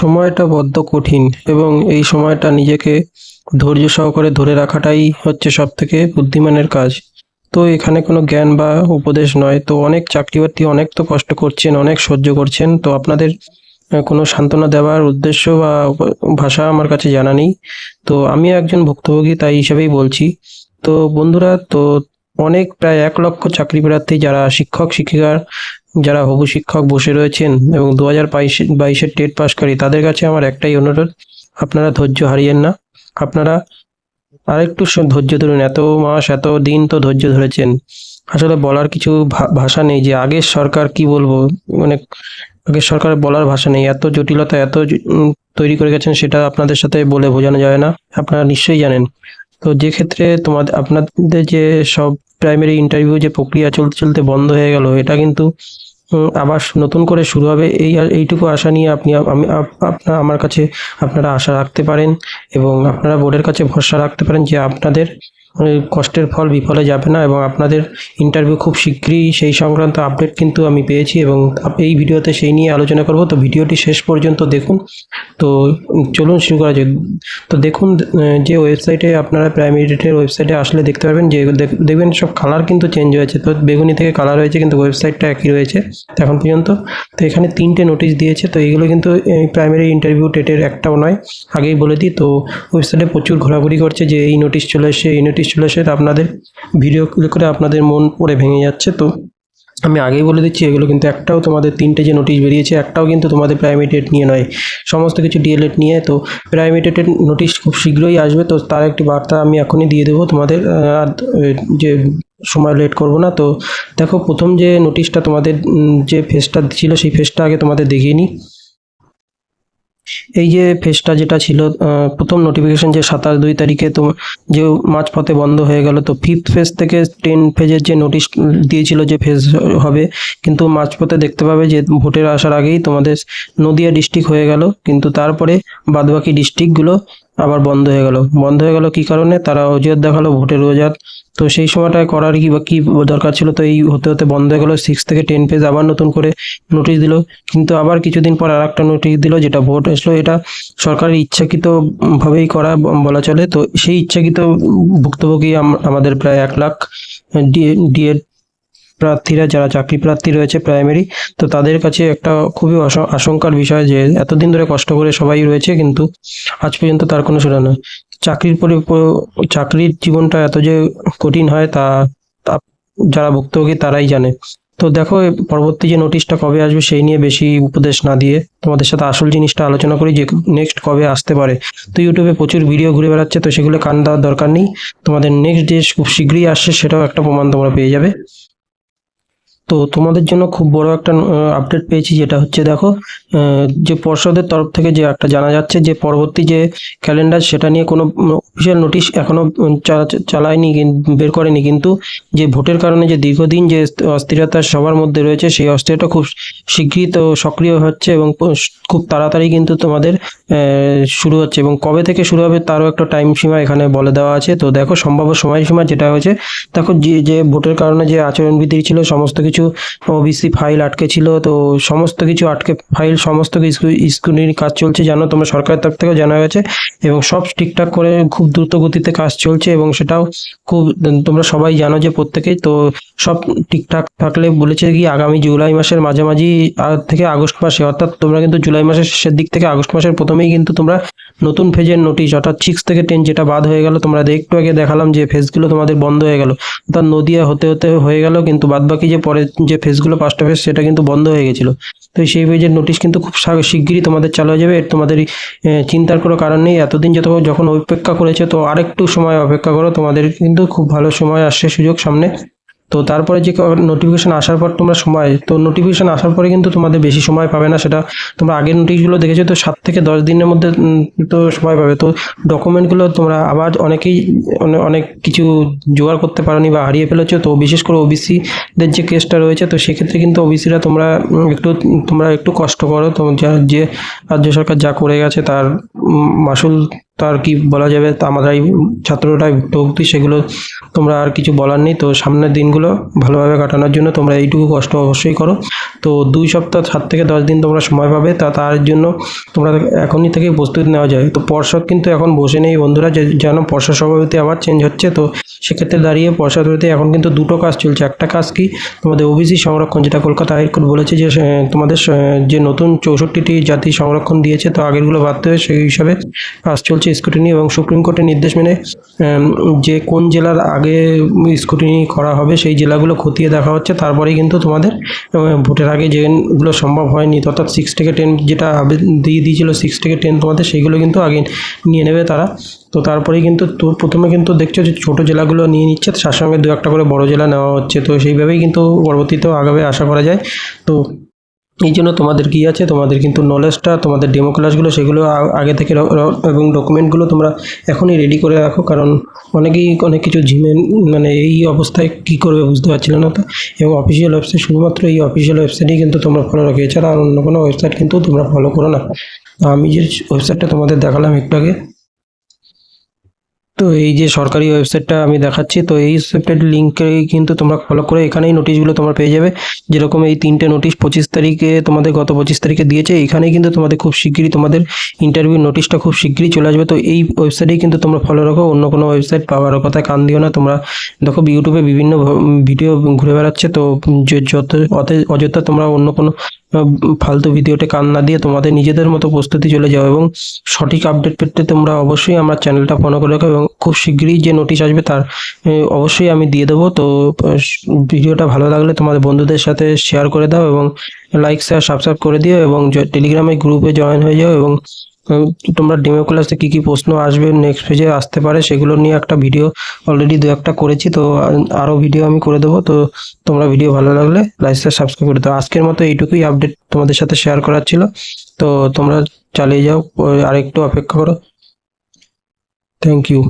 সময়টা বড্ড কঠিন এবং এই সময়টা নিজেকে ধৈর্য সহকারে ধরে রাখাটাই হচ্ছে সবথেকে বুদ্ধিমানের কাজ। তো এখানে কোনো জ্ঞান বা উপদেশ নয়। তো অনেক চাকরি-বাকরি অনেক তো কষ্ট করছেন, অনেক সহ্য করছেন। তো আপনাদের কোনো সান্ত্বনা দেওয়ার উদ্দেশ্য বা ভাষা আমার কাছে জানা নেই। তো আমিও একজন ভুক্তভোগী তাই হিসেবেই বলছি। তো বন্ধুরা, তো অনেক প্রায় ১ লক্ষ চাকরি প্রার্থী যারা শিক্ষক-শিক্ষিকার যারা হবু শিক্ষক বসে রয়েছেন এবং ২০২২-এর টেট পাসকারী তাদের কাছে আমার একটাই অনুরোধ, আপনারা ধৈর্য হারিয়েন না। আপনারা আরেকটু ধৈর্য ধরুন। এত মাস এত দিন তো ধৈর্য ধরেছেন। আসলে বলার কিছু ভাষা নেই যে আগের সরকার কি বলবো, মানে আগের সরকারের বলার ভাষা নেই। এত জটিলতা এত তৈরি করে গেছেন সেটা আপনাদের সাথে বলে বোঝানো যাবে না। আপনারা নিশ্চয়ই জানেন। তো যে ক্ষেত্রে আপনাদের যে সব প্রাইমারি ইন্টারভিউ যে প্রক্রিয়া চলতে চলতে বন্ধ হয়ে গেল, এটা কিন্তু আবার নতুন করে শুরু হবে। এইটুকু আশা নিয়ে আমার কাছে আপনারা আশা রাখতে পারেন এবং আপনারা বোর্ডের কাছে ভরসা রাখতে পারেন যে আপনাদের কষ্টের ফল বিফলে যাবে না এবং আপনাদের ইন্টারভিউ খুব শীঘ্রই সেই সংক্রান্ত আপডেট কিন্তু আমি পেয়েছি এবং এই ভিডিওতে সেই নিয়ে আলোচনা করব। তো ভিডিওটি শেষ পর্যন্ত দেখুন। তো চলুন শুরু করা যাক। তো দেখুন, যে ওয়েবসাইটে আপনারা প্রাইমারি টেটের ওয়েবসাইটে আসলে দেখতে পারবেন যে দেখবেন সব কালার কিন্তু চেঞ্জ হয়েছে। তো বেগুনি থেকে কালার হয়েছে কিন্তু ওয়েবসাইটটা একই রয়েছে এখন পর্যন্ত। তো এখানে 3টে নোটিশ দিয়েছে। তো এইগুলো কিন্তু প্রাইমারি ইন্টারভিউ টেটের একটাও নয়, আগেই বলে দিই। তো ওয়েবসাইটে প্রচুর ঘোরাঘুরি করছে যে এই নোটিশ চলে এসে এই নোটিশ চলে এসে আপনাদের ভিডিও ক্লিক করে আপনাদের মন পড়ে ভেঙে যাচ্ছে। তো আমি আগেই বলে দিচ্ছি, এগুলো কিন্তু একটাও তোমাদের 3টে যে নোটিশ বেরিয়েছে একটাও কিন্তু তোমাদের প্রাইমারি টেট নিয়ে নয়, সমস্ত কিছু ডিএলএড নিয়ে। তো প্রাইমারি টেটের নোটিশ খুব শীঘ্রই আসবে। তো তার একটি বার্তা আমি এখনই দিয়ে দেবো তোমাদের, যে সময় লেট করব না। তো দেখো, প্রথম যে নোটিশটা তোমাদের যে ফেজটা ছিল সেই ফেজটা আগে তোমাদের দেখিয়ে নিই। এই যে ফেজটা যেটা ছিল, প্রথম নোটিফিকেশন যে ২৭/২ তারিখে তো যে মাঝপথে বন্ধ হয়ে গেল। তো 5th ফেজ থেকে 10 ফেজের যে নোটিশ দিয়েছিল যে ফেজ হবে, কিন্তু মাঝপথে দেখতে পাবে যে ভোটের আসার আগেই তোমাদের নদিয়া ডিস্ট্রিক্ট হয়ে গেল, কিন্তু তারপরে বাদবাকি ডিস্ট্রিক্টগুলো আবার বন্ধ হয়ে গেল। বন্ধ হয়ে গেল কী কারণে? তারা অজুহাত দেখালো ভোটের অজুহাত। তো সেই সময়টায় করার কি দরকার ছিল? তো এই হতে হতে বন্ধ হয়ে গেল। 6 থেকে 10 পেজ আবার নতুন করে নোটিশ দিল, কিন্তু আবার কিছুদিন পর আর একটা নোটিশ দিল যেটা ভোট আসলো। এটা সরকারের ইচ্ছাকৃত ভাবেই করা বলা চলে। তো সেই ইচ্ছাকৃত ভুক্তভোগী আমাদের প্রায় 1 লাখ ডিএড প্রার্থীরা যারা চাকরি প্রার্থী রয়েছে প্রাইমারি। তো তাদের কাছে একটা খুবই আশঙ্কার বিষয় যে এতদিন ধরে কষ্ট করে সবাই রয়েছে কিন্তু আজ পর্যন্ত তার কোনো সুরা নয়। চাকরির জীবনটা এত যে কঠিন হয় তা যারা ভুক্তভোগী তারাই জানে। তো দেখো, পরবর্তী যে নোটিশটা কবে আসবে সেই নিয়ে বেশি উপদেশ না দিয়ে তোমাদের সাথে আসল জিনিসটা আলোচনা করি যে নেক্সট কবে আসতে পারে। তো ইউটিউবে প্রচুর ভিডিও ঘুরে বেড়াচ্ছে, তো সেগুলো কান দেওয়ার দরকার নেই। তোমাদের নেক্সট যে খুব শীঘ্রই আসছে সেটাও একটা প্রমাণ তোমরা পেয়ে যাবে। তো তোমাদের জন্য খুব বড় একটা আপডেট পেয়েছি, যেটা হচ্ছে দেখো, যে পর্ষদের তরফ থেকে যে একটা জানা যাচ্ছে যে পরবর্তী যে ক্যালেন্ডার সেটা নিয়ে কোনো অফিসিয়াল নোটিশ এখনো চালায়নি, বের করেনি, কিন্তু যে ভোটের কারণে যে দীর্ঘদিন যে অস্থিরতা সবার মধ্যে রয়েছে সেই অস্থিরতা খুব শীঘ্রই তো সক্রিয় হচ্ছে এবং খুব তাড়াতাড়ি কিন্তু তোমাদের শুরু হচ্ছে এবং কবে থেকে শুরু হবে তারও একটা টাইম সীমা এখানে বলে দেওয়া আছে। তো দেখো, সম্ভাব্য সময়সীমা যেটা হয়েছে, দেখো যে ভোটের কারণে যে আচরণবিধি ছিল সমস্ত কিছু ওবিসি ফাইল আটকে ছিল, তো সমস্ত কিছু আটকে ফাইল সমস্ত কিছু স্ক্রুটিনি কাজ চলছে, জানো তোমরা, সরকারের তরফ থেকেও জানা গেছে এবং সব ঠিকঠাক করে খুব দ্রুত গতিতে কাজ চলছে এবং সেটাও খুব তোমরা সবাই জানো যে প্রত্যেকেই। তো সব ঠিকঠাক থাকলে বলেছে কি আগামী জুলাই মাসের মাঝামাঝি থেকে আগস্ট মাসে, অর্থাৎ তোমরা কিন্তু জুলাই মাসের শেষের দিক থেকে আগস্ট মাসের প্রথমেই কিন্তু তোমরা নতুন ফেজের নোটিশ, অর্থাৎ 6 থেকে 10 যেটা বাদ হয়ে গেল, তোমরা একটু আগে দেখালাম যে ফেজগুলো তোমাদের বন্ধ হয়ে গেল, অর্থাৎ নদিয়া হতে হতে হয়ে গেল, কিন্তু বাদবাকি যে পরে যে ফেজগুলো 5টা ফেজ সেটা কিন্তু বন্ধ হয়ে গেছিলো। তো সেই ফেজের নোটিশ কিন্তু খুব শীঘ্রই তোমাদের চালু হয়ে যাবে। তোমাদের চিন্তার কোনো কারণ নেই। এতদিন যখন অপেক্ষা করেছে, তো আরেকটু সময় অপেক্ষা করো, তোমাদের কিন্তু খুব ভালো সময় আসছে, সুযোগ সামনে। তো তারপরে যে নোটিফিকেশন আসার পর নোটিফিকেশন আসার পরে কিন্তু তোমাদের বেশি সময় পাবে না। সেটা তোমরা আগের নোটিশগুলো দেখেছো, তো 7 থেকে 10 দিনের মধ্যে তো সময় পাবে। তো ডকুমেন্টগুলো তোমরা আবার অনেকেই অনেক কিছু জোগাড় করতে পারোনি বা হারিয়ে ফেলেছো। তো বিশেষ করে ওবিসিদের যে কেসটা রয়েছে, তো সেক্ষেত্রে কিন্তু ওবিসিরা তোমরা একটু কষ্ট করো। তো যে রাজ্য সরকার যা করে গেছে তার মাসুল তার কি বলা যাবে, তা আমরা এই ছাত্ররাই ভুক্তভোগী, সেগুলো তোমরা আর কিছু বলার নেই। তো সামনের দিনগুলো ভালোভাবে কাটানোর জন্য তোমরা এইটুকু কষ্ট অবশ্যই করো। তো 2 সপ্তাহ 7 থেকে 10 দিন তোমরা সময় পাবে, তার জন্য তোমরা এখনই থেকেই প্রস্তুতি নেওয়া যায়। তো পর্ষদ কিন্তু এখন বসে নেই বন্ধুরা, যেন পর্ষদ সভাপতি আবার চেঞ্জ হচ্ছে। তো সেক্ষেত্রে দাঁড়িয়ে পর্ষদ সভাপতি এখন কিন্তু 2টো কাজ চলছে। একটা কাজ কি, তোমাদের ওবিসি সংরক্ষণ, যেটা কলকাতা হাইকোর্ট বলেছে যে তোমাদের যে নতুন 64টি জাতি সংরক্ষণ দিয়েছে, তো আগেরগুলো বাদ দেবে, সেই হিসাবে কাজ চলছে স্ক্রুটিনি। এবং সুপ্রিম কোর্টের নির্দেশ মেনে যে কোন জেলার আগে স্ক্রুটিনি করা হবে সেই জেলাগুলো খতিয়ে দেখা হচ্ছে। তারপরেই কিন্তু তোমাদের ভোটের আগে যেগুলো সম্ভব হয়নি, অর্থাৎ 6 থেকে 10 যেটা দিয়ে দিয়েছিল 6 থেকে 10 তোমাদের, সেইগুলো কিন্তু আগে নিয়ে নেবে তারা। তো তারপরেই কিন্তু প্রথমে কিন্তু দেখছো যে ছোটো জেলাগুলো নিয়ে নিচ্ছে, তার সঙ্গে 2-1টা করে বড় জেলা নেওয়া হচ্ছে। তো সেইভাবেই কিন্তু পরবর্তীতেও আগাবে আশা করা যায়। তো এই জন্য তোমাদের কী আছে, তোমাদের কিন্তু নলেজটা, তোমাদের ডেমো ক্লাসগুলো সেগুলো আগে থেকে এবং ডকুমেন্টগুলো তোমরা এখনই রেডি করে রাখো, কারণ অনেকেই অনেক কিছু মানে এই অবস্থায় কী করবে বুঝতে পারছিল না। তো এবং অফিসিয়াল ওয়েবসাইট, শুধুমাত্র এই অফিসিয়াল ওয়েবসাইটেই কিন্তু তোমরা ফলো রাখো, এছাড়া আর অন্য কোনো ওয়েবসাইট কিন্তু তোমরা ফলো করো না। আমি যে ওয়েবসাইটটা তোমাদের দেখালাম একটু আগে, তো এই যে সরকারি ওয়েবসাইটটা আমি দেখাচ্ছি, তো এই ওয়েবসাইটের লিঙ্কে কিন্তু তোমরা ফলো করে এখানেই নোটিশগুলো তোমরা পেয়ে যাবে। যেরকম এই 3টে নোটিশ 25 তারিখে তোমাদের, গত 25 তারিখে দিয়েছে, এখানেই কিন্তু তোমাদের খুব শিগগিরই তোমাদের ইন্টারভিউ নোটিশটা খুব শিগগিরই চলে আসবে। তো এই ওয়েবসাইটেই কিন্তু তোমরা ফলো রাখো, অন্য কোনো ওয়েবসাইট পাওয়ার কথায় কান দিও না। তোমরা দেখো ইউটিউবে বিভিন্ন ভিডিও ঘুরে বেড়াচ্ছে, তো অযথা তোমরা অন্য কোনো ফালতু ভিডিওতে কান না দিয়ে তোমাদের নিজেদের মতো প্রস্তুতি চলে যাও, এবং সঠিক আপডেট পেতে তোমরা অবশ্যই আমার চ্যানেলটা ফলো করে রাখো। এবং খুব শিগগিরই যে নোটিশ আসবে তার অবশ্যই আমি দিয়ে দেবো। তো ভিডিওটা ভালো লাগলে তোমাদের বন্ধুদের সাথে শেয়ার করে দাও, এবং লাইক শেয়ার সাবস্ক্রাইব করে দিও, এবং টেলিগ্রামে গ্রুপে জয়েন হয়ে যাও। এবং তোমরা ডেমো ক্লাসে কী কী প্রশ্ন আসবে নেক্সট পেজে আসতে পারে সেগুলো নিয়ে একটা ভিডিও অলরেডি 2-1টা করেছি, তো আরও ভিডিও আমি করে দেবো। তো তোমরা ভিডিও ভালো লাগলে লাইক শেয়ার সাবস্ক্রাইব করে দাও। আজকের মতো এইটুকুই আপডেট তোমাদের সাথে শেয়ার করার ছিল। তো তোমরা চালিয়ে যাও, আরেকটু অপেক্ষা করো। Thank you.